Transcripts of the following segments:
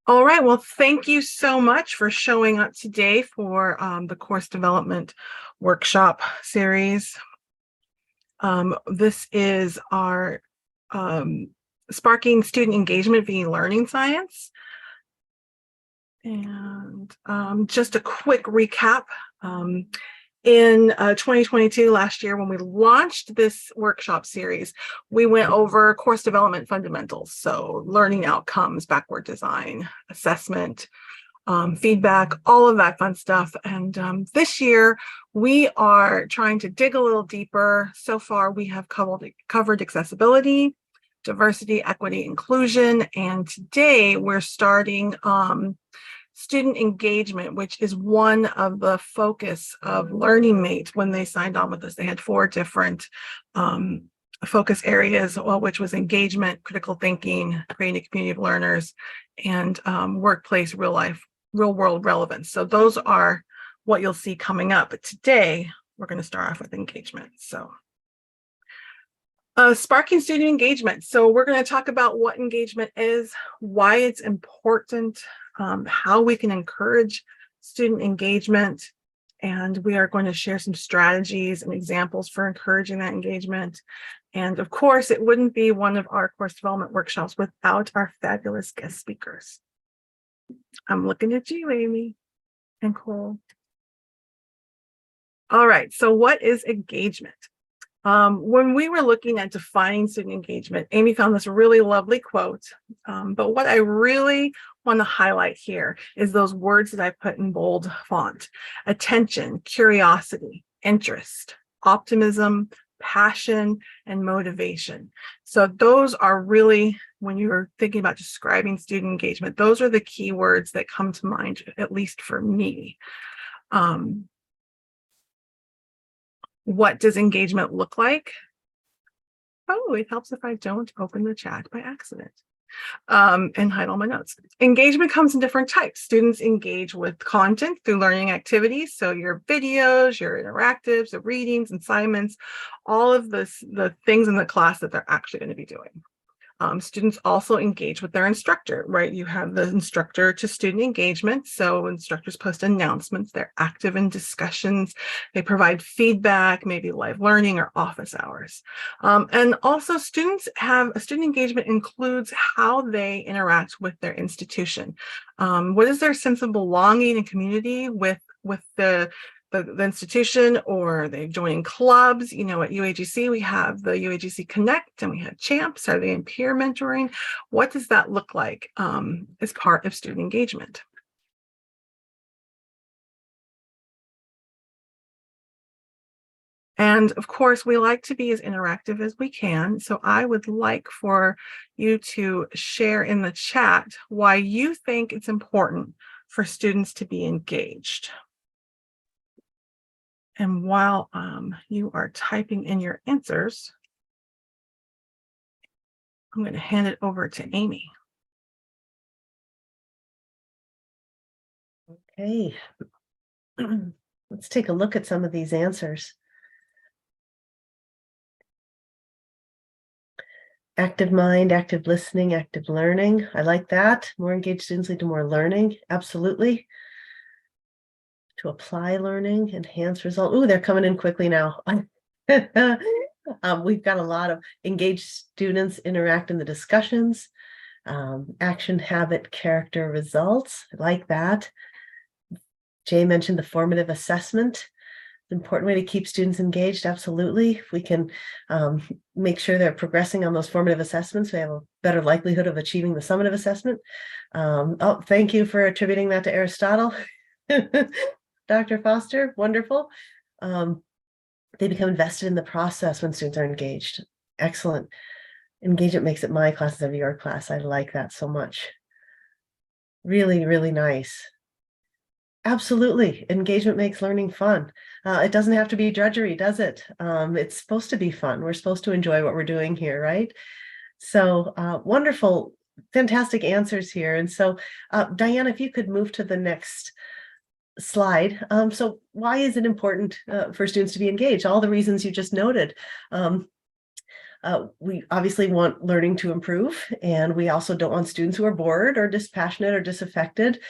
All right, well, thank you so much for showing up today for the course development workshop series. This is our Sparking Student Engagement via Learning Science. And just a quick recap. In 2022, last year, when we launched this workshop series, we went over course development fundamentals. So learning outcomes, backward design, assessment, feedback, all of that fun stuff. And this year, we are trying to dig a little deeper. So far, we have covered accessibility, diversity, equity, inclusion. And today, we're starting student engagement, which is one of the focus of Learning Mate when they signed on with us. They had 4 different focus areas, which was engagement, critical thinking, creating a community of learners, and workplace, real world relevance. So those are what you'll see coming up. But today, we're going to start off with engagement. So sparking student engagement. So we're going to talk about what engagement is, why it's important, how we can encourage student engagement, and we are going to share some strategies and examples for encouraging that engagement. And of course, it wouldn't be one of our course development workshops without our fabulous guest speakers. I'm looking at you, Amy and Cole. All right, so what is engagement? When we were looking at defining student engagement, Amy found this really lovely quote, but what I really want to highlight here is those words that I put in bold font: attention, curiosity, interest, optimism, passion, and motivation. So those are really, when you're thinking about describing student engagement, those are the key words that come to mind, at least for me. What does engagement look like? Oh, it helps if I don't open the chat by accident and hide all my notes. Engagement comes in different types. Students engage with content through learning activities. So your videos, your interactives, the readings, assignments, all of the things in the class that they're actually going to be doing. Students also engage with their instructor, right? You have the instructor to student engagement. So instructors post announcements, they're active in discussions, they provide feedback, maybe live learning or office hours. And also student engagement includes how they interact with their institution. What is their sense of belonging and community with the institution, or they've joined clubs. You know, at UAGC, we have the UAGC Connect and we have Champs. Are they in peer mentoring? What does that look like as part of student engagement? And of course, we like to be as interactive as we can. So I would like for you to share in the chat why you think it's important for students to be engaged. And while you are typing in your answers, I'm going to hand it over to Amy. Okay, let's take a look at some of these answers. Active mind, active listening, active learning. I like that. More engaged students lead to more learning. Absolutely. To apply learning, enhance result. Ooh, they're coming in quickly now. We've got a lot of engaged students interact in the discussions. Action, habit, character, results. I like that. Jay mentioned the formative assessment. An important way to keep students engaged. Absolutely. If we can make sure they're progressing on those formative assessments, we have a better likelihood of achieving the summative assessment. Oh, thank you for attributing that to Aristotle. Dr. Foster, wonderful. They become invested in the process when students are engaged. Excellent. Engagement makes it my class instead of your class. I like that so much. Really, really nice. Absolutely. Engagement makes learning fun. It doesn't have to be drudgery, does it? It's supposed to be fun. We're supposed to enjoy what we're doing here, right? So wonderful, fantastic answers here. And so, Diana, if you could move to the next slide. So why is it important for students to be engaged? All the reasons you just noted. We obviously want learning to improve, and we also don't want students who are bored or dispassionate or disaffected.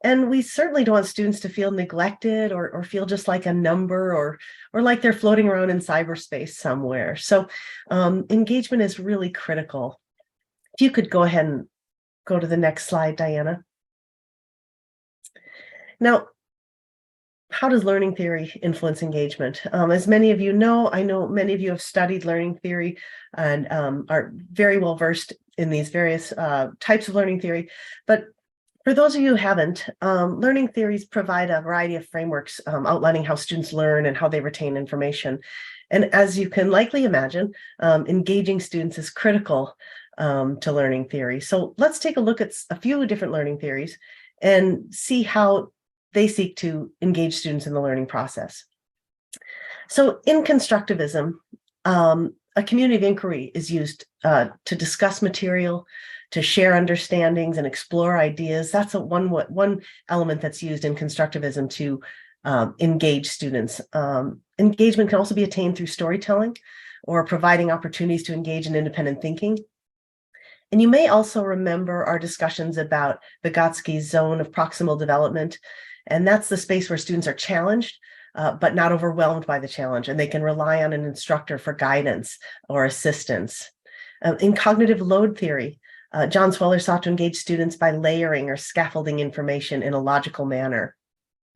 And we certainly don't want students to feel neglected or feel just like a number or like they're floating around in cyberspace somewhere. So engagement is really critical. If you could go ahead and go to the next slide, Diana. Now, how does learning theory influence engagement? As many of you know, I know many of you have studied learning theory and are very well versed in these various types of learning theory. But for those of you who haven't, learning theories provide a variety of frameworks outlining how students learn and how they retain information. And as you can likely imagine, engaging students is critical to learning theory. So let's take a look at a few different learning theories and see how they seek to engage students in the learning process. So in constructivism, a community of inquiry is used to discuss material, to share understandings and explore ideas. That's one element that's used in constructivism to engage students. Engagement can also be attained through storytelling or providing opportunities to engage in independent thinking. And you may also remember our discussions about Vygotsky's zone of proximal development. And that's the space where students are challenged, but not overwhelmed by the challenge, and they can rely on an instructor for guidance or assistance. In cognitive load theory, John Sweller sought to engage students by layering or scaffolding information in a logical manner.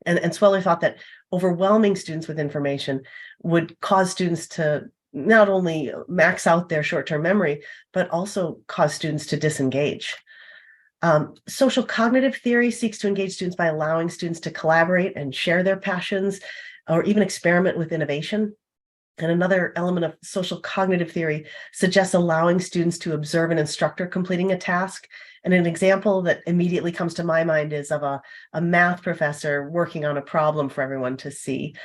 And Sweller thought that overwhelming students with information would cause students to not only max out their short-term memory, but also cause students to disengage. Social cognitive theory seeks to engage students by allowing students to collaborate and share their passions or even experiment with innovation. And another element of social cognitive theory suggests allowing students to observe an instructor completing a task. And an example that immediately comes to my mind is of a math professor working on a problem for everyone to see.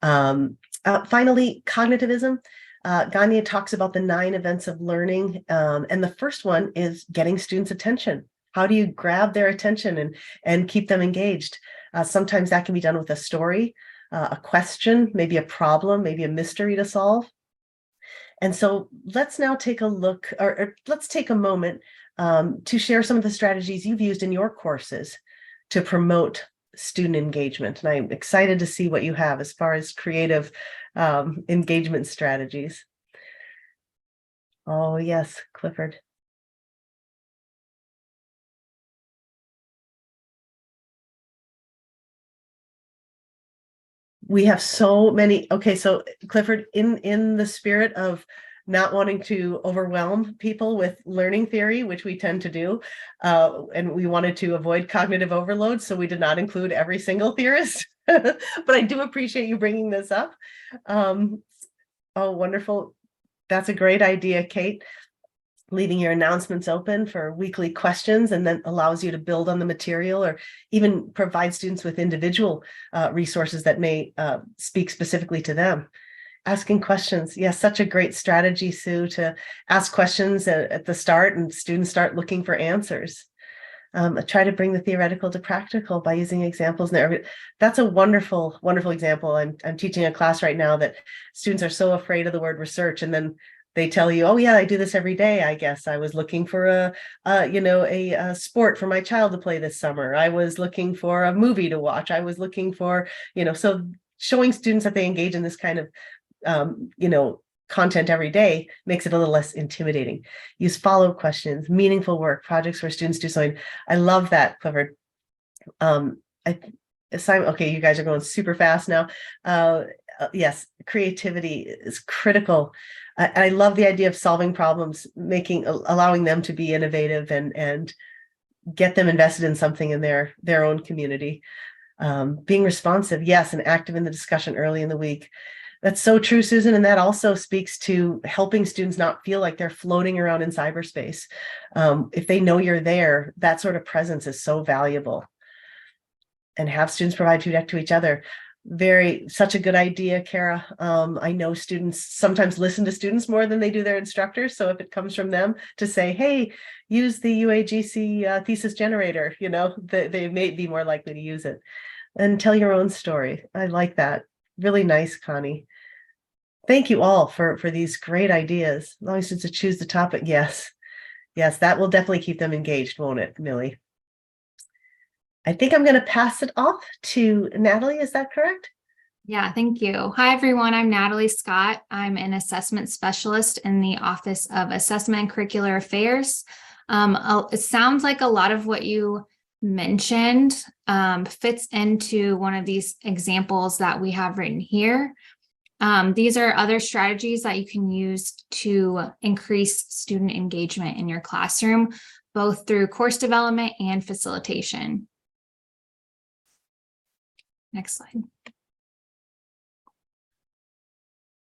Finally, cognitivism. Gagne talks about the 9 events of learning. And the first one is getting students' attention. How do you grab their attention and keep them engaged? Sometimes that can be done with a story, a question, maybe a problem, maybe a mystery to solve. And so let's now take a look, or let's take a moment to share some of the strategies you've used in your courses to promote student engagement. And I'm excited to see what you have as far as creative engagement strategies. Oh, yes, Clifford. We have so many. Okay, so Clifford, in the spirit of not wanting to overwhelm people with learning theory, which we tend to do, and we wanted to avoid cognitive overload, so we did not include every single theorist. But I do appreciate you bringing this up. Oh, wonderful. That's a great idea, Kate. Leaving your announcements open for weekly questions and then allows you to build on the material or even provide students with individual resources that may speak specifically to them. Asking questions. Yes, such a great strategy, Sue, to ask questions at the start and students start looking for answers. Try to bring the theoretical to practical by using examples. That's a wonderful, wonderful example. I'm teaching a class right now that students are so afraid of the word research, and then they tell you, oh yeah, I do this every day. I guess I was looking for a sport for my child to play this summer. I was looking for a movie to watch. I was looking for, so showing students that they engage in this kind of, content every day makes it a little less intimidating. Use follow-up questions, meaningful work, projects where students do something. I love that, Clifford. Okay, you guys are going super fast now. Yes, creativity is critical. And I love the idea of solving problems, allowing them to be innovative and get them invested in something in their own community. Being responsive, yes, and active in the discussion early in the week. That's so true, Susan. And that also speaks to helping students not feel like they're floating around in cyberspace. If they know you're there, that sort of presence is so valuable. And have students provide feedback to each other. Such a good idea, Kara. I know students sometimes listen to students more than they do their instructors. So if it comes from them to say, hey, use the UAGC thesis generator, they may be more likely to use it. And tell your own story. I like that. Really nice, Connie. Thank you all for these great ideas. Always to choose the topic. Yes. Yes, that will definitely keep them engaged, won't it, Millie? I think I'm going to pass it off to Natalie. Is that correct? Yeah, thank you. Hi, everyone. I'm Natalie Scott. I'm an assessment specialist in the Office of Assessment and Curricular Affairs. It sounds like a lot of what you mentioned fits into one of these examples that we have written here. These are other strategies that you can use to increase student engagement in your classroom, both through course development and facilitation. Next slide.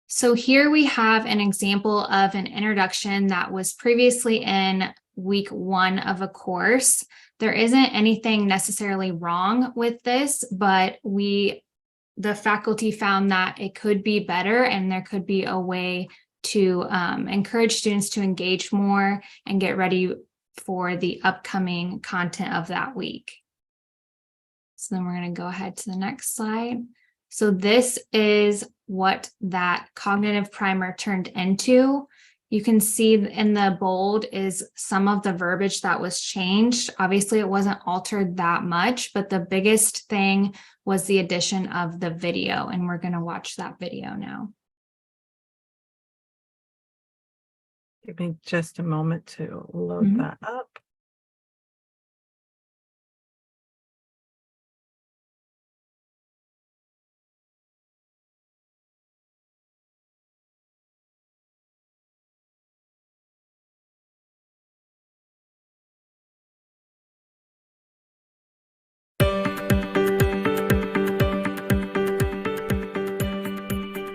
So here we have an example of an introduction that was previously in week 1 of a course. There isn't anything necessarily wrong with this, but the faculty found that it could be better and there could be a way to encourage students to engage more and get ready for the upcoming content of that week. So then we're going to go ahead to the next slide. So this is what that cognitive primer turned into. You can see in the bold is some of the verbiage that was changed. Obviously, it wasn't altered that much, but the biggest thing was the addition of the video, and we're going to watch that video now. Give me just a moment to load that up.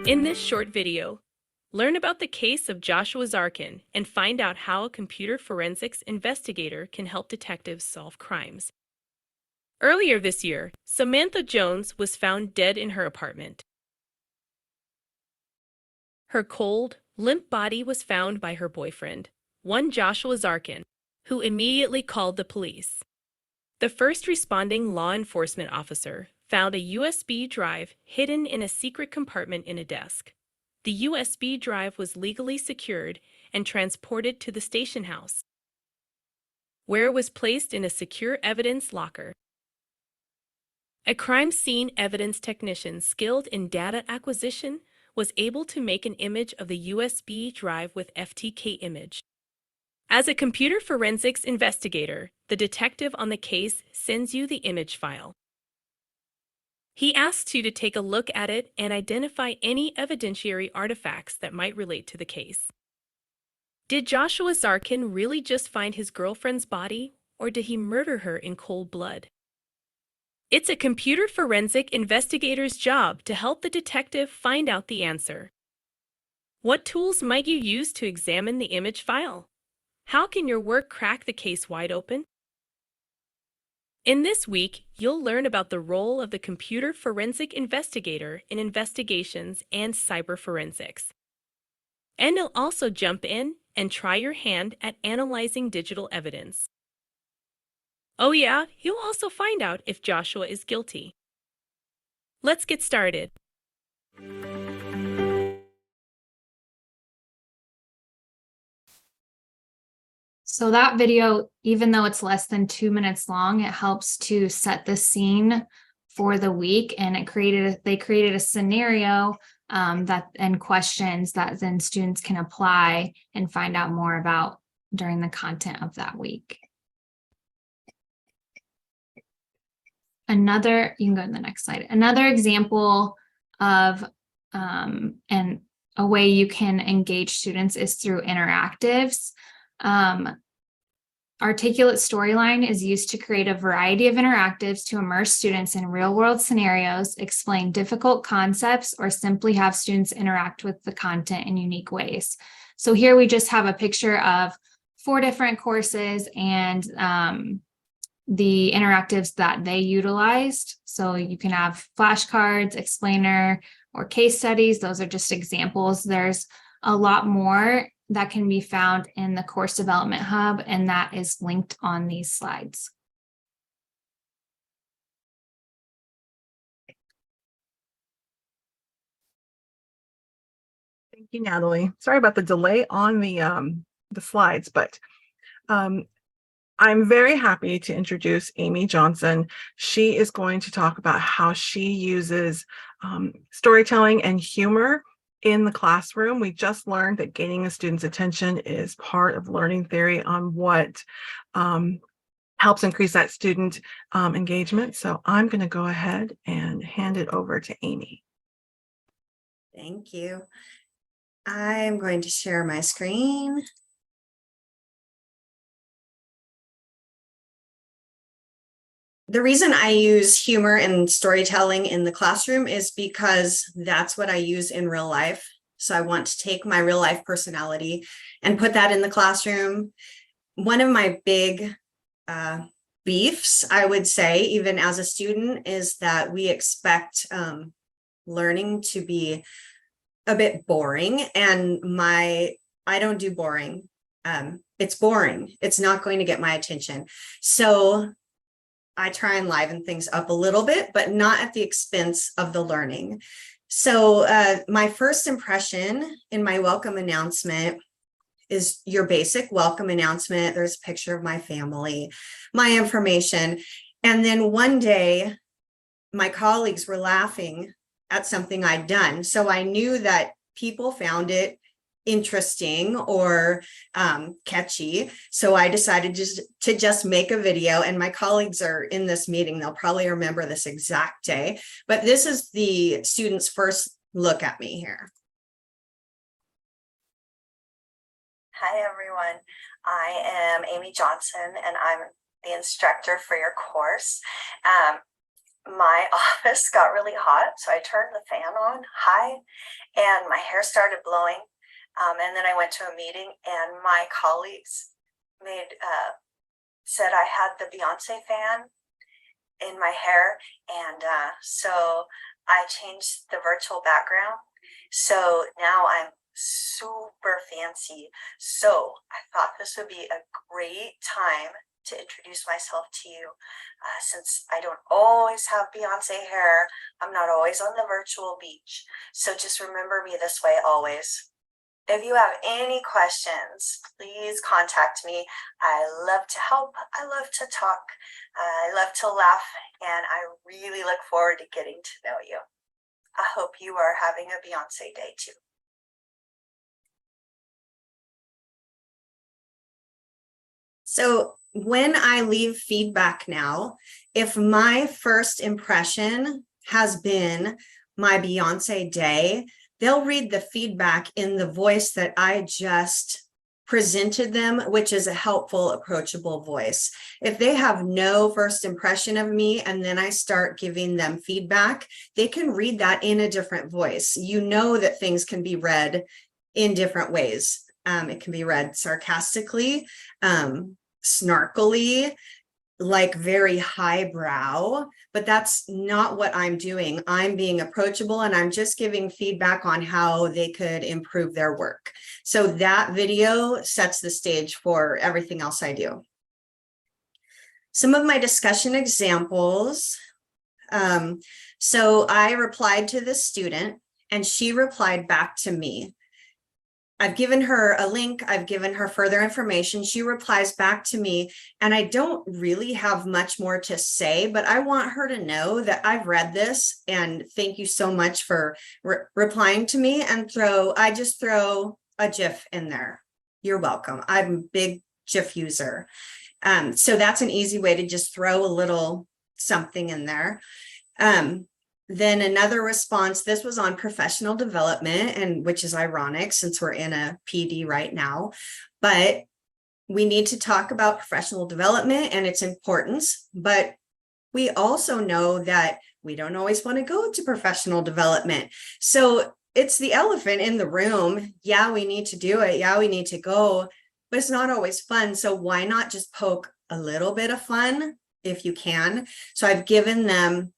In this short video, learn about the case of Joshua Zarkin and find out how a computer forensics investigator can help detectives solve crimes. Earlier this year, Samantha Jones was found dead in her apartment. Her cold, limp body was found by her boyfriend, one Joshua Zarkin, who immediately called the police. The first responding law enforcement officer found a USB drive hidden in a secret compartment in a desk. The USB drive was legally secured and transported to the station house, where it was placed in a secure evidence locker. A crime scene evidence technician skilled in data acquisition was able to make an image of the USB drive with FTK image. As a computer forensics investigator, the detective on the case sends you the image file. He asks you to take a look at it and identify any evidentiary artifacts that might relate to the case. Did Joshua Zarkin really just find his girlfriend's body, or did he murder her in cold blood? It's a computer forensic investigator's job to help the detective find out the answer. What tools might you use to examine the image file? How can your work crack the case wide open? In this week, you'll learn about the role of the computer forensic investigator in investigations and cyber forensics. And you'll also jump in and try your hand at analyzing digital evidence. Oh yeah, you'll also find out if Joshua is guilty. Let's get started. So that video, even though it's less than 2 minutes long, it helps to set the scene for the week, and they created a scenario and questions that then students can apply and find out more about during the content of that week. You can go to the next slide. Another example of and a way you can engage students is through interactives. Articulate Storyline is used to create a variety of interactives to immerse students in real-world scenarios, explain difficult concepts, or simply have students interact with the content in unique ways. So here we just have a picture of 4 different courses and the interactives that they utilized. So you can have flashcards, explainer, or case studies. Those are just examples. There's a lot more that can be found in the Course Development Hub, and that is linked on these slides. Thank you, Natalie. Sorry about the delay on the slides, but I'm very happy to introduce Amy Johnson. She is going to talk about how she uses storytelling and humor in the classroom. We just learned that gaining a student's attention is part of learning theory on what helps increase that student engagement. So I'm going to go ahead and hand it over to Amy. Thank you. I'm going to share my screen. The reason I use humor and storytelling in the classroom is because that's what I use in real life. So I want to take my real life personality and put that in the classroom. One of my big beefs, I would say, even as a student, is that we expect learning to be a bit boring, and I don't do boring. It's boring. It's not going to get my attention. So I try and liven things up a little bit, but not at the expense of the learning. So my first impression in my welcome announcement is your basic welcome announcement. There's a picture of my family, my information. And then one day, my colleagues were laughing at something I'd done. So I knew that people found it interesting or catchy. So I decided to just make a video, and my colleagues are in this meeting. They'll probably remember this exact day, but this is the students' first look at me here. Hi everyone, I am Amy Johnson and I'm the instructor for your course. My office got really hot, so I turned the fan on high and my hair started blowing. And then I went to a meeting and my colleagues said I had the Beyonce fan in my hair. And so I changed the virtual background. So now I'm super fancy. So I thought this would be a great time to introduce myself to you. Since I don't always have Beyonce hair, I'm not always on the virtual beach. So just remember me this way always. If you have any questions, please contact me. I love to help. I love to talk. I love to laugh. And I really look forward to getting to know you. I hope you are having a Beyonce day too. So when I leave feedback now, if my first impression has been my Beyonce day, they'll read the feedback in the voice that I just presented them, which is a helpful, approachable voice. If they have no first impression of me and then I start giving them feedback, they can read that in a different voice. You know that things can be read in different ways. It can be read sarcastically, snarkily, like very highbrow, but that's not what I'm doing. I'm being approachable and I'm just giving feedback on how they could improve their work. So that video sets the stage for everything else I do. Some of my discussion examples. So I replied to the student and she replied back to me. I've given her a link, I've given her further information. She replies back to me, and I don't really have much more to say, but I want her to know that I've read this and thank you so much for replying to me. And I just throw a GIF in there. You're welcome. I'm a big GIF user. So that's an easy way to just throw a little something in there. Then another response, this was on professional development, and which is ironic since we're in a PD right now, but we need to talk about professional development and its importance, but we also know that we don't always want to go to professional development. So it's the elephant in the room. Yeah, we need to do it. Yeah, we need to go, but it's not always fun. So why not just poke a little bit of fun if you can? So I've given them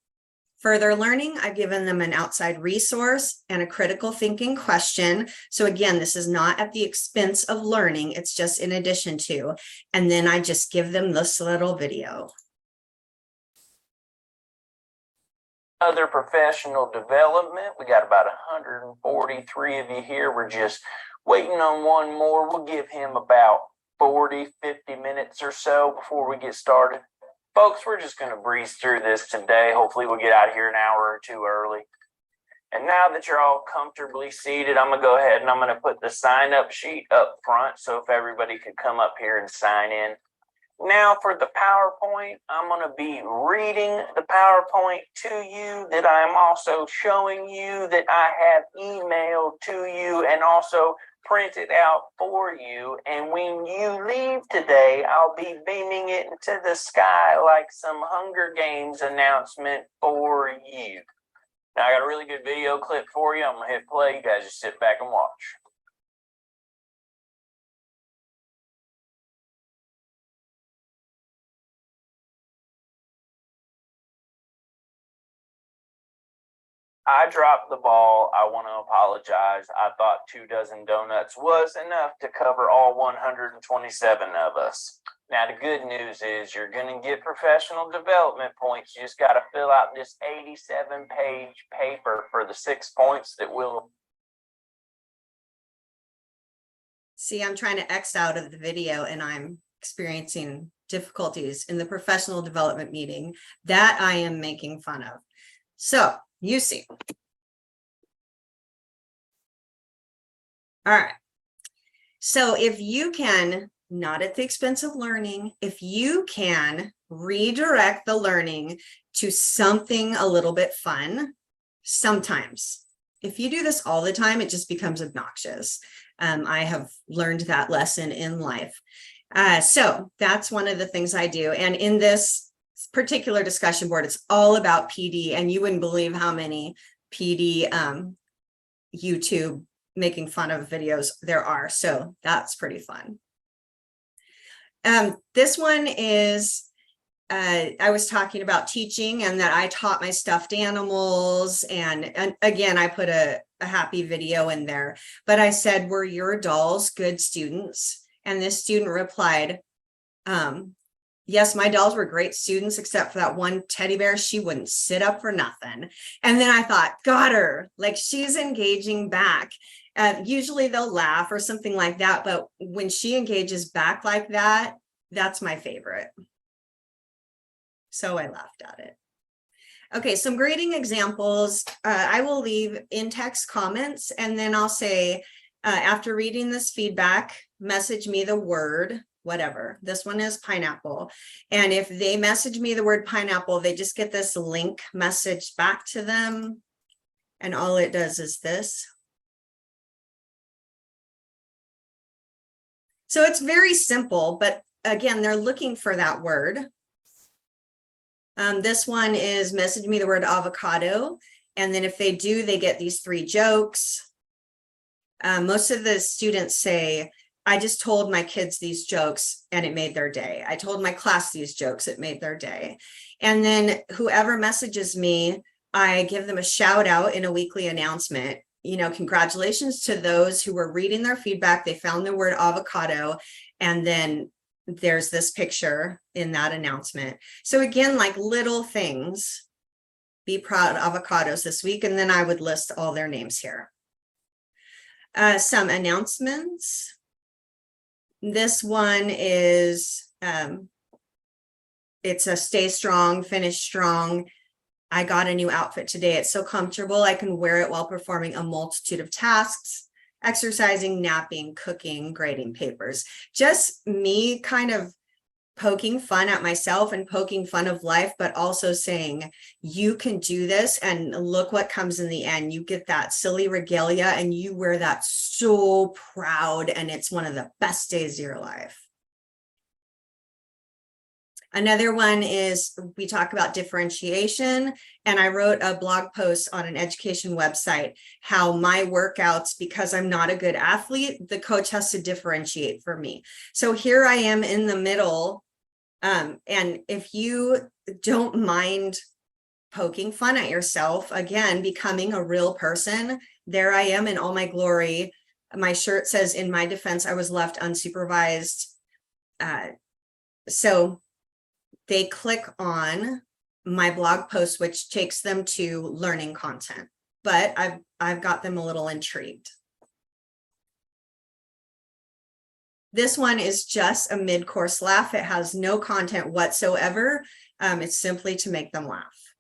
further learning. I've given them an outside resource and a critical thinking question. So again, this is not at the expense of learning. It's just in addition to, and then I just give them this little video. Other professional development, we got about 143 of you here. We're just waiting on one more. We'll give him about 40, 50 minutes or so before we get started. Folks, we're just going to breeze through this today. Hopefully we'll get out of here an hour or two early. And now that you're all comfortably seated, I'm going to go ahead and I'm going to put the sign up sheet up front. So if everybody could come up here and sign in. Now for the PowerPoint, I'm going to be reading the PowerPoint to you that I'm also showing you that I have emailed to you and also printed out for you. And when you leave today, I'll be beaming it into the sky like some Hunger Games announcement for you. Now I got a really good video clip for you. I'm going to hit play. You guys just sit back and watch. I dropped the ball. I want to apologize. I thought 24 donuts was enough to cover all 127 of us. Now, the good news is you're going to get professional development points. You just got to fill out this 87-page paper for the 6 points that will. See, I'm trying to X out of the video and I'm experiencing difficulties in the professional development meeting that I am making fun of. So you see. All right. So if you can, not at the expense of learning, if you can redirect the learning to something a little bit fun, sometimes. If you do this all the time, it just becomes obnoxious. I have learned that lesson in life. So that's one of the things I do. And in this particular discussion board, it's all about PD, and you wouldn't believe how many PD YouTube making fun of videos there are. So that's pretty fun. This one is, I was talking about teaching and that I taught my stuffed animals. And again, I put a happy video in there, but I said, were your dolls good students? And this student replied, yes, my dolls were great students, except for that one teddy bear. She wouldn't sit up for nothing. And then I thought, got her, like she's engaging back. Usually they'll laugh or something like that. But when she engages back like that, that's my favorite. So I laughed at it. Okay, some grading examples. I will leave in text comments, and then I'll say, after reading this feedback, message me the word whatever. This one is pineapple. And if they message me the word pineapple, they just get this link message back to them. And all it does is this. So it's very simple, but again, they're looking for that word. This one is message me the word avocado. And then if they do, they get these 3 jokes. Most of the students say, I just told my kids these jokes and it made their day. I told my class these jokes, it made their day. And then whoever messages me, I give them a shout out in a weekly announcement. You know, congratulations to those who were reading their feedback. They found the word avocado, and then there's this picture in that announcement. So again, like little things, be proud avocados this week. And then I would list all their names here. Some announcements. This one is, it's a stay strong, finish strong. I got a new outfit today. It's so comfortable. I can wear it while performing a multitude of tasks, exercising, napping, cooking, grading papers. Just me kind of poking fun at myself and poking fun of life, but also saying, you can do this and look what comes in the end. You get that silly regalia and you wear that so proud, and it's one of the best days of your life. Another one is we talk about differentiation, and I wrote a blog post on an education website, how my workouts, because I'm not a good athlete, the coach has to differentiate for me. So here I am in the middle. And if you don't mind poking fun at yourself, again, becoming a real person, there I am in all my glory. My shirt says, in my defense, I was left unsupervised. So they click on my blog post, which takes them to learning content, but I've got them a little intrigued. This one is just a mid-course laugh. It has no content whatsoever. It's simply to make them laugh.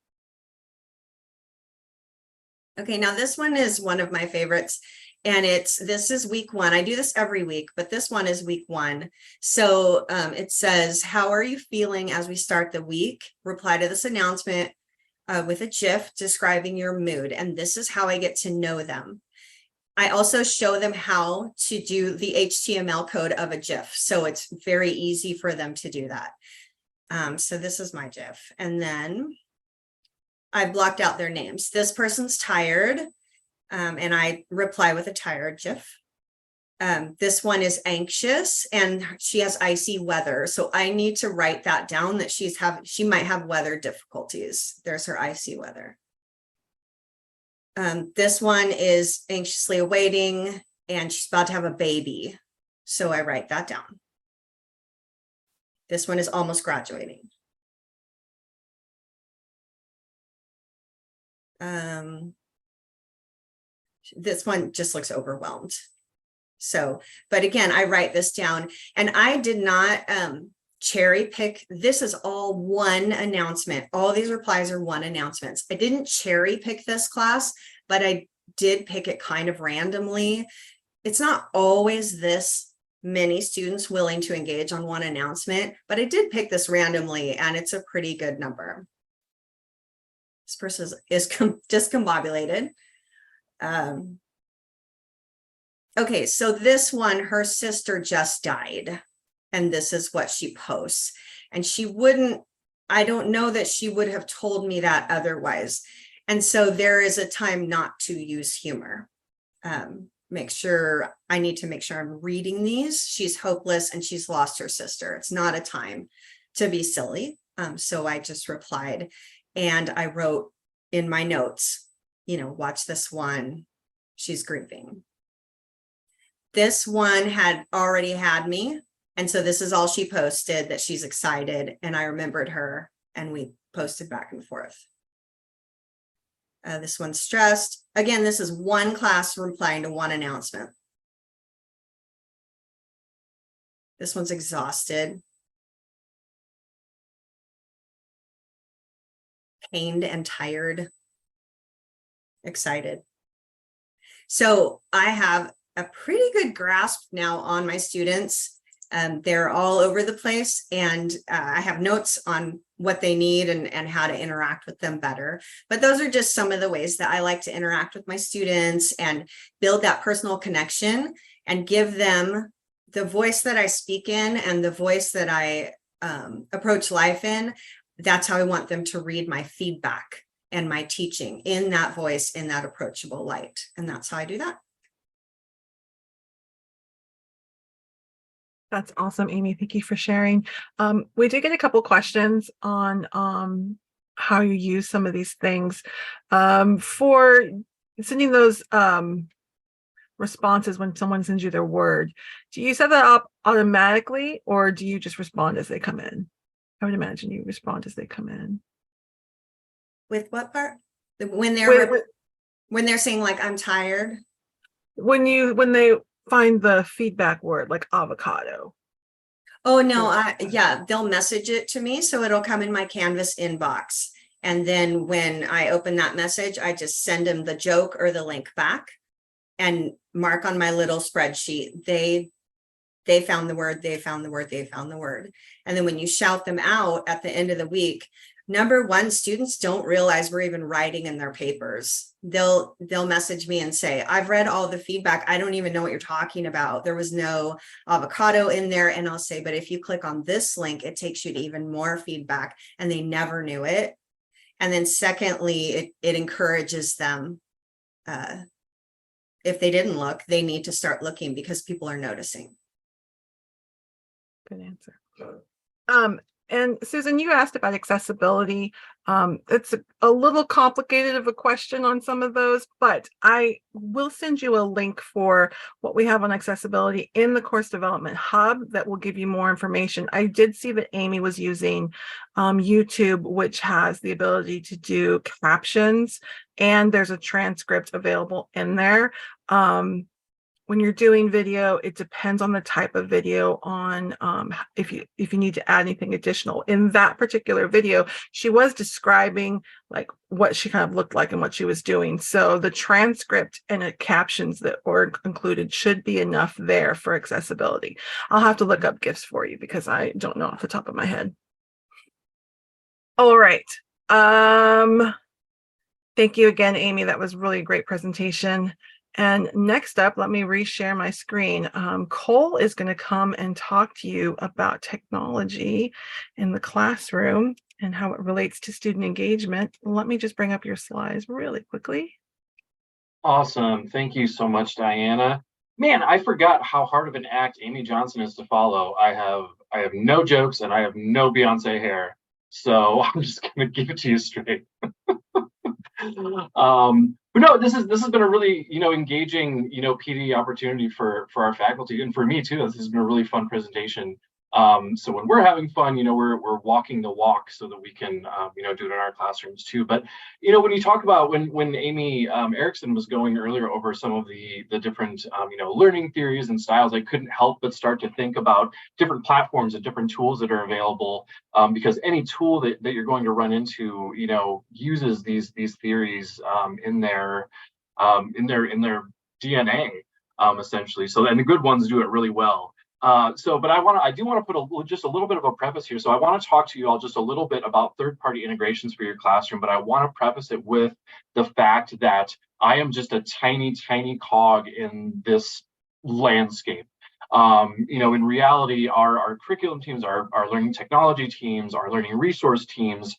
Okay, now this one is one of my favorites, and this is week 1. I do this every week, but this one is week 1. So it says, how are you feeling as we start the week? Reply to this announcement with a GIF describing your mood. And this is how I get to know them. I also show them how to do the HTML code of a GIF. So it's very easy for them to do that. So this is my GIF. And then I blocked out their names. This person's tired, and I reply with a tired GIF. This one is anxious, and she has icy weather. So I need to write that down that she might have weather difficulties. There's her icy weather. This one is anxiously awaiting, and she's about to have a baby. So I write that down. This one is almost graduating. This one just looks overwhelmed. So, but again, I write this down, and I did not cherry pick. This is all one announcement. All these replies are one announcements. I didn't cherry pick this class, but I did pick it kind of randomly. It's not always this many students willing to engage on one announcement, but I did pick this randomly, and it's a pretty good number. This person is discombobulated. Okay, so this one, her sister just died, and this is what she posts. And she wouldn't, I don't know that she would have told me that otherwise. And so there is a time not to use humor. I need to make sure I'm reading these. She's hopeless and she's lost her sister. It's not a time to be silly. So I just replied, and I wrote in my notes, watch this one. She's grieving. This one had already had me. And so this is all she posted, that she's excited. And I remembered her, and we posted back and forth. This one's stressed. Again, this is one class replying to one announcement. This one's exhausted. Pained and tired. Excited. So I have a pretty good grasp now on my students. They're all over the place, and I have notes on what they need and how to interact with them better. But those are just some of the ways that I like to interact with my students and build that personal connection and give them the voice that I speak in and the voice that I approach life in. That's how I want them to read my feedback and my teaching, in that voice, in that approachable light. And that's how I do that. That's awesome, Amy. Thank you for sharing. We did get a couple questions on how you use some of these things. For sending those responses when someone sends you their word, do you set that up automatically, or do you just respond as they come in? I would imagine you respond as they come in. With what part? When they're saying, like, I'm tired? When they find the feedback word, like avocado. Oh, no, yeah, they'll message it to me. So it'll come in my Canvas inbox. And then when I open that message, I just send them the joke or the link back and mark on my little spreadsheet. They found the word, they found the word, they found the word. And then when you shout them out at the end of the week, number one, students don't realize we're even writing in their papers. They'll message me and say, I've read all the feedback. I don't even know what you're talking about. There was no avocado in there. And I'll say, but if you click on this link, it takes you to even more feedback. And they never knew it. And then secondly, it encourages them. If they didn't look, they need to start looking, because people are noticing. Good answer. And Susan, you asked about accessibility. It's a little complicated of a question on some of those, but I will send you a link for what we have on accessibility in the Course Development Hub that will give you more information. I did see that Amy was using YouTube, which has the ability to do captions, and there's a transcript available in there. When you're doing video, it depends on the type of video on if you need to add anything additional. In that particular video, she was describing like what she kind of looked like and what she was doing. So the transcript and the captions that were included should be enough there for accessibility. I'll have to look up GIFs for you because I don't know off the top of my head. All right. Thank you again, Amy. That was really a great presentation. And next up, let me reshare my screen. Cole is going to come and talk to you about technology in the classroom and how it relates to student engagement. Let me just bring up your slides really quickly. Awesome. Thank you so much, Diana. Man, I forgot how hard of an act Amy Johnson is to follow. I have no jokes and I have no Beyonce hair. So I'm just going to give it to you straight. But no, this has been a really, engaging, PD opportunity for our faculty and for me too. This has been a really fun presentation. So when we're having fun, we're walking the walk so that we can, do it in our classrooms too. But, when you talk about when Amy Erickson was going earlier over some of the different, learning theories and styles, I couldn't help but start to think about different platforms and different tools that are available, because any tool that you're going to run into, uses these theories in their DNA, essentially. So, and the good ones do it really well. But I do want to put just a little bit of a preface here. So I want to talk to you all just a little bit about third-party integrations for your classroom, but I want to preface it with the fact that I am just a tiny, tiny cog in this landscape. In reality, our curriculum teams, our learning technology teams, our learning resource teams,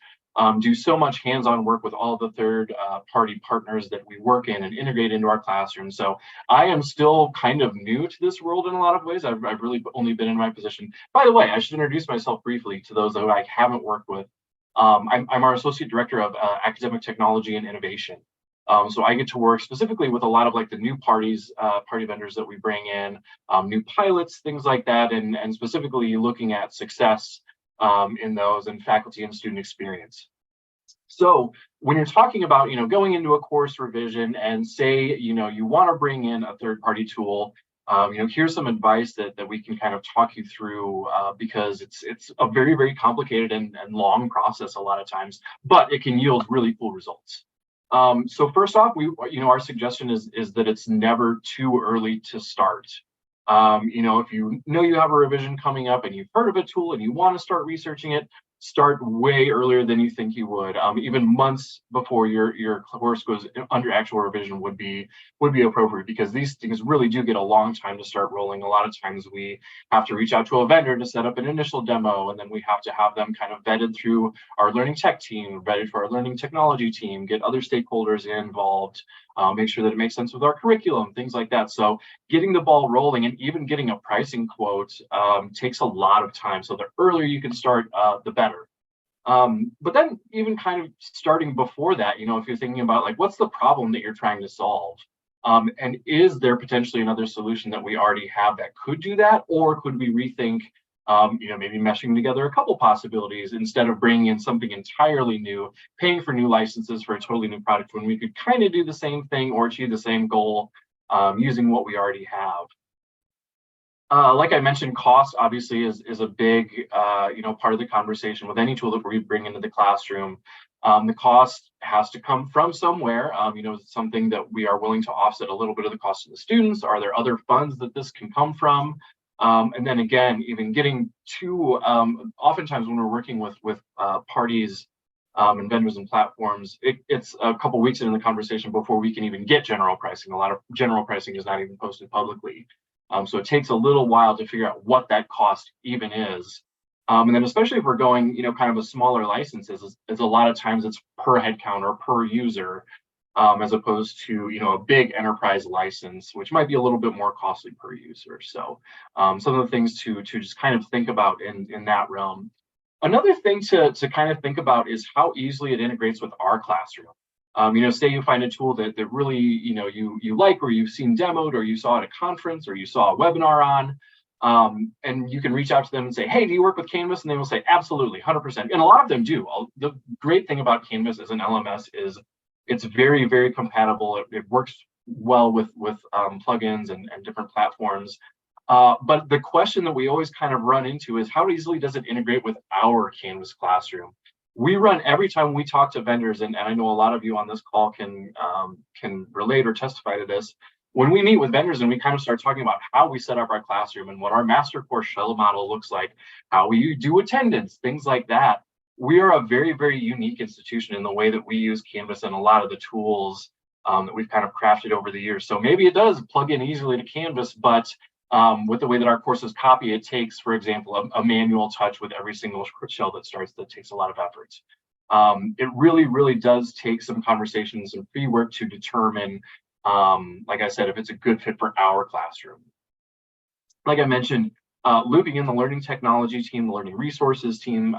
do so much hands-on work with all the third-party partners that we work in and integrate into our classroom. So I am still kind of new to this world in a lot of ways. I've really only been in my position. By the way, I should introduce myself briefly to those who I haven't worked with. I'm our Associate Director of Academic Technology and Innovation. So I get to work specifically with a lot of like the new party vendors that we bring in, new pilots, things like that, and specifically looking at success in those and faculty and student experience. So when you're talking about, going into a course revision and say, you want to bring in a third-party tool, here's some advice that we can kind of talk you through, because it's a very, very complicated and long process a lot of times, but it can yield really cool results. So first off, our suggestion is that it's never too early to start. If you know you have a revision coming up and you've heard of a tool and you want to start researching it, start way earlier than you think you would. Even months before your course goes under actual revision would be appropriate, because these things really do get a long time to start rolling. A lot of times we have to reach out to a vendor to set up an initial demo, and then we have to have them kind of vetted through our learning tech team, vetted for our learning technology team, get other stakeholders involved, make sure that it makes sense with our curriculum, things like that. So getting the ball rolling and even getting a pricing quote takes a lot of time. So the earlier you can start, the better. But then even kind of starting before that, if you're thinking about like, what's the problem that you're trying to solve? And is there potentially another solution that we already have that could do that? Or could we rethink, maybe meshing together a couple possibilities instead of bringing in something entirely new, paying for new licenses for a totally new product when we could kind of do the same thing or achieve the same goal using what we already have. Like I mentioned, cost obviously is a big, part of the conversation with any tool that we bring into the classroom. The cost has to come from somewhere. It's something that we are willing to offset a little bit of the cost of the students. Are there other funds that this can come from? And then again, even getting to, oftentimes when we're working with parties and vendors and platforms, it's a couple weeks into the conversation before we can even get general pricing. A lot of general pricing is not even posted publicly. So it takes a little while to figure out what that cost even is. And then especially if we're going, kind of a smaller licenses, is a lot of times it's per head count or per user, as opposed to, a big enterprise license, which might be a little bit more costly per user. So some of the things to just kind of think about in that realm. Another thing to kind of think about is how easily it integrates with our classroom. Say you find a tool that really, you like, or you've seen demoed, or you saw at a conference, or you saw a webinar on, and you can reach out to them and say, hey, do you work with Canvas? And they will say, absolutely, 100%. And a lot of them do. The great thing about Canvas as an LMS is it's very, very compatible. It works well with plugins and different platforms. But the question that we always kind of run into is how easily does it integrate with our Canvas classroom? We run every time we talk to vendors, and I know a lot of you on this call can relate or testify to this. When we meet with vendors and we kind of start talking about how we set up our classroom and what our master course shell model looks like, how we do attendance, things like that, we are a very, very unique institution in the way that we use Canvas and a lot of the tools that we've kind of crafted over the years. So maybe it does plug in easily to Canvas, but with the way that our courses copy, it takes, for example, a manual touch with every single shell that starts. That takes a lot of effort. It really, really does take some conversations and pre-work to determine, like I said, if it's a good fit for our classroom. Like I mentioned, looping in the learning technology team, the learning resources team,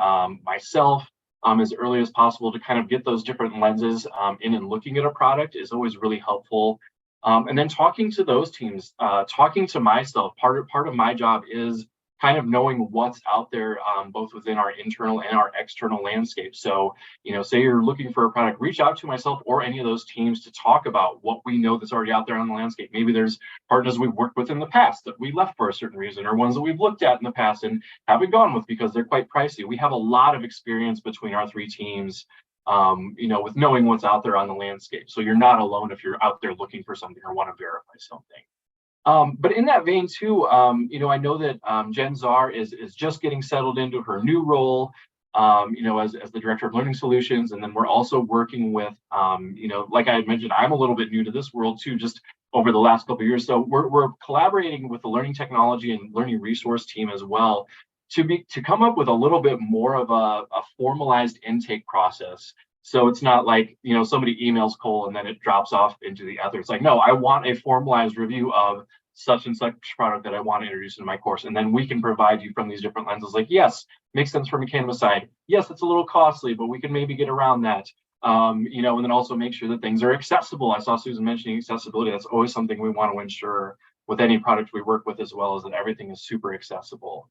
myself, as early as possible to kind of get those different lenses in and looking at a product is always really helpful. And then talking to those teams, talking to myself, part of my job is kind of knowing what's out there, both within our internal and our external landscape. So, say you're looking for a product, reach out to myself or any of those teams to talk about what we know that's already out there on the landscape. Maybe there's partners we've worked with in the past that we left for a certain reason, or ones that we've looked at in the past and haven't gone with because they're quite pricey. We have a lot of experience between our three teams, with knowing what's out there on the landscape. So you're not alone if you're out there looking for something or want to verify something. But in that vein too, I know that Jen Czar is just getting settled into her new role, as the Director of Learning Solutions. And then we're also working with, like I had mentioned, I'm a little bit new to this world too, just over the last couple of years. So we're collaborating with the Learning Technology and Learning Resource team as well to come up with a little bit more of a formalized intake process. So it's not like, somebody emails Cole and then it drops off into the ether. It's like, no, I want a formalized review of such and such product that I want to introduce into my course. And then we can provide you from these different lenses. Like, yes, makes sense from a Canvas side. Yes, it's a little costly, but we can maybe get around that. And then also make sure that things are accessible. I saw Susan mentioning accessibility. That's always something we want to ensure with any product we work with, as well as that everything is super accessible.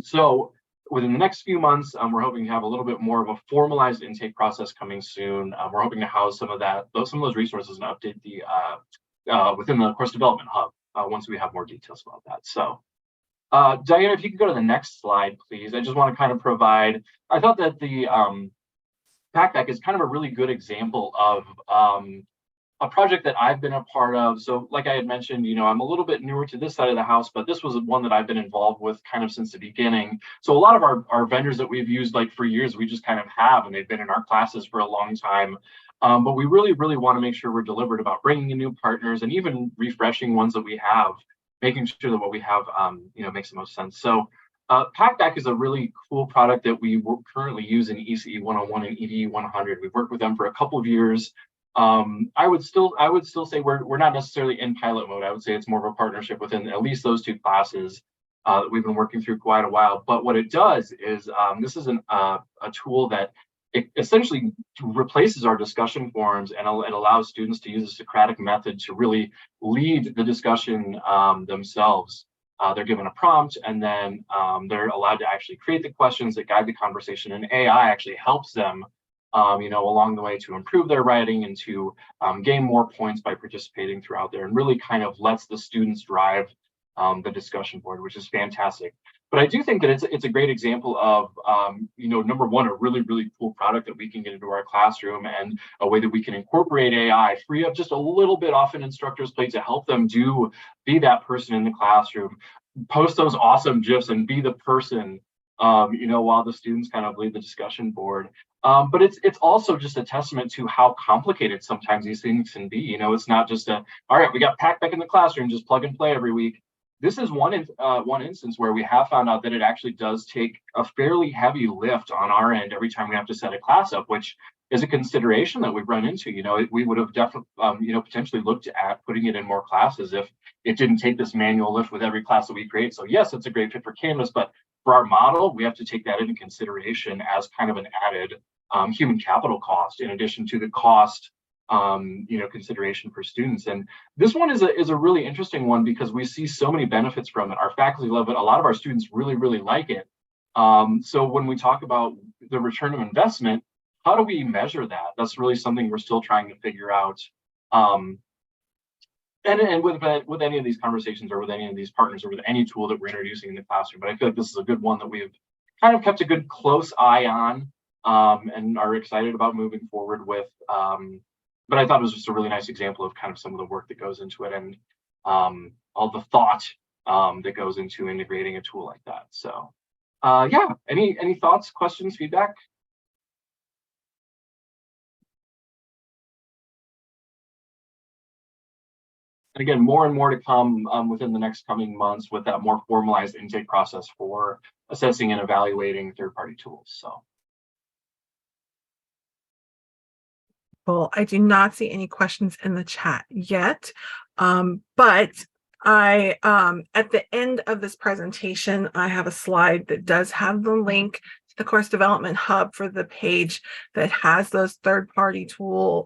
So within the next few months, we're hoping to have a little bit more of a formalized intake process coming soon. We're hoping to house some of those resources and update the within the course development hub once we have more details about that. So, Diana, if you could go to the next slide, please. I just want to kind of provide. I thought that the Packback is kind of a really good example of a project that I've been a part of. So like I had mentioned, I'm a little bit newer to this side of the house, but this was one that I've been involved with kind of since the beginning. So a lot of our vendors that we've used like for years, we just kind of have, and they've been in our classes for a long time. But we really, really want to make sure we're deliberate about bringing in new partners and even refreshing ones that we have, making sure that what we have, makes the most sense. So Packback is a really cool product that we currently use in ECE 101 and EDE 100. We've worked with them for a couple of years. I would still say we're not necessarily in pilot mode. I would say it's more of a partnership within at least those two classes that we've been working through quite a while. But what it does is this is a tool that it essentially replaces our discussion forums and it allows students to use a Socratic method to really lead the discussion themselves. They're given a prompt and then they're allowed to actually create the questions that guide the conversation, and AI actually helps them along the way to improve their writing and to gain more points by participating throughout there, and really kind of lets the students drive the discussion board, which is fantastic. But I do think that it's a great example of, number one, a really, really cool product that we can get into our classroom, and a way that we can incorporate AI, free up just a little bit off an instructor's plate to help them be that person in the classroom, post those awesome GIFs and be the person, while the students kind of lead the discussion board. But it's also just a testament to how complicated sometimes these things can be. It's not just all right, we got Packback in the classroom, just plug and play every week. This is one instance where we have found out that it actually does take a fairly heavy lift on our end every time we have to set a class up, which is a consideration that we've run into. We would have definitely, potentially looked at putting it in more classes if it didn't take this manual lift with every class that we create. So yes, it's a great fit for Canvas, but for our model, we have to take that into consideration as kind of an added human capital cost in addition to the cost consideration for students. And this one is a really interesting one because we see so many benefits from it. Our faculty love it. A lot of our students really, really like it. So when we talk about the return of investment, how do we measure that? That's really something we're still trying to figure out. And with any of these conversations or with any of these partners or with any tool that we're introducing in the classroom, but I feel like this is a good one that we've kind of kept a good close eye on and are excited about moving forward with. But I thought it was just a really nice example of kind of some of the work that goes into it and all the thought that goes into integrating a tool like that. So yeah, any thoughts, questions, feedback? And again, more and more to come within the next coming months with that more formalized intake process for assessing and evaluating third-party tools. So. Well, I do not see any questions in the chat yet, but I at the end of this presentation, I have a slide that does have the link to the Course Development Hub for the page that has those third-party tool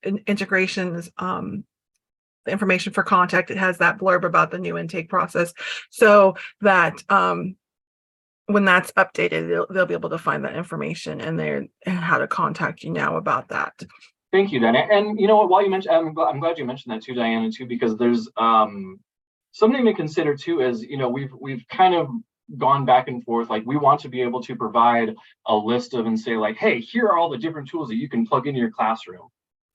integrations, the information for contact. It has that blurb about the new intake process, so that when that's updated, they'll be able to find that information and how to contact you now about that. Thank you, Diana. And you know what, while you mentioned, I'm glad you mentioned that too, Diana, too, because there's something to consider too, is, we've kind of gone back and forth. Like, we want to be able to provide a list of and say like, hey, here are all the different tools that you can plug into your classroom.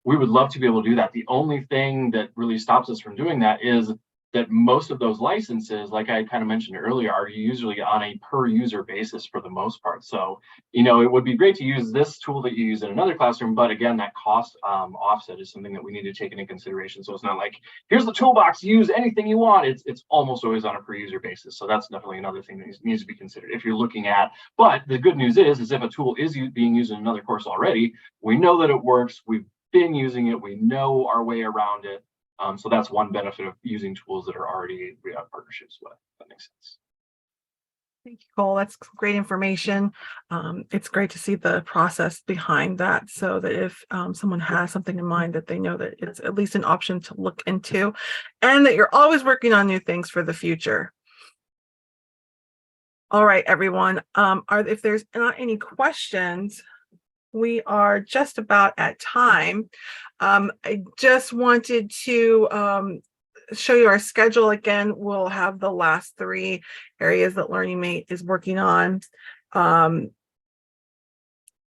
We would love to be able to do that. The only thing that really stops us from doing that is that most of those licenses, like I kind of mentioned earlier, are usually on a per user basis for the most part. So, it would be great to use this tool that you use in another classroom, but again, that cost offset is something that we need to take into consideration. So it's not like, here's the toolbox, use anything you want. It's almost always on a per user basis. So that's definitely another thing that needs to be considered if you're looking at. But the good news is if a tool is being used in another course already, we know that it works. We've been using it. We know our way around it. So that's one benefit of using tools that we have partnerships with. If that makes sense. Thank you, Cole. That's great information. It's great to see the process behind that, so that if someone has something in mind, that they know that it's at least an option to look into, and that you're always working on new things for the future. All right, everyone. If there's not any questions, we are just about at time. I just wanted to show you our schedule again. We'll have the last 3 areas that Learning Mate is working on.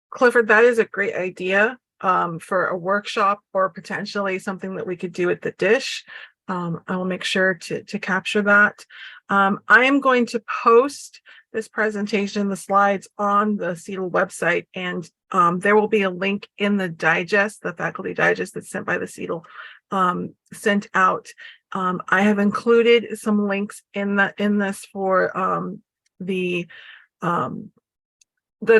Clifford, that is a great idea for a workshop, or potentially something that we could do at the dish. I will make sure to capture that. I am going to post this presentation, the slides, on the CETL website, and there will be a link in the digest, the faculty digest that's sent by the CETL, sent out. I have included some links in this for the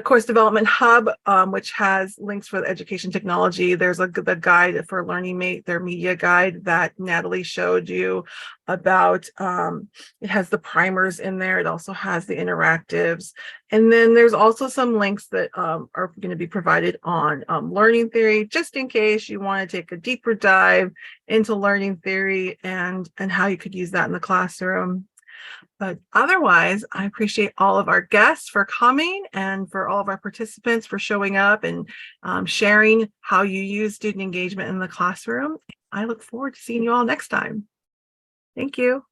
Course Development Hub, which has links for the education technology. There's the guide for Learning Mate, their media guide that Natalie showed you about. It has the primers in there. It also has the interactives. And then there's also some links that are going to be provided on learning theory, just in case you want to take a deeper dive into learning theory and how you could use that in the classroom. But otherwise, I appreciate all of our guests for coming, and for all of our participants for showing up and sharing how you use student engagement in the classroom. I look forward to seeing you all next time. Thank you.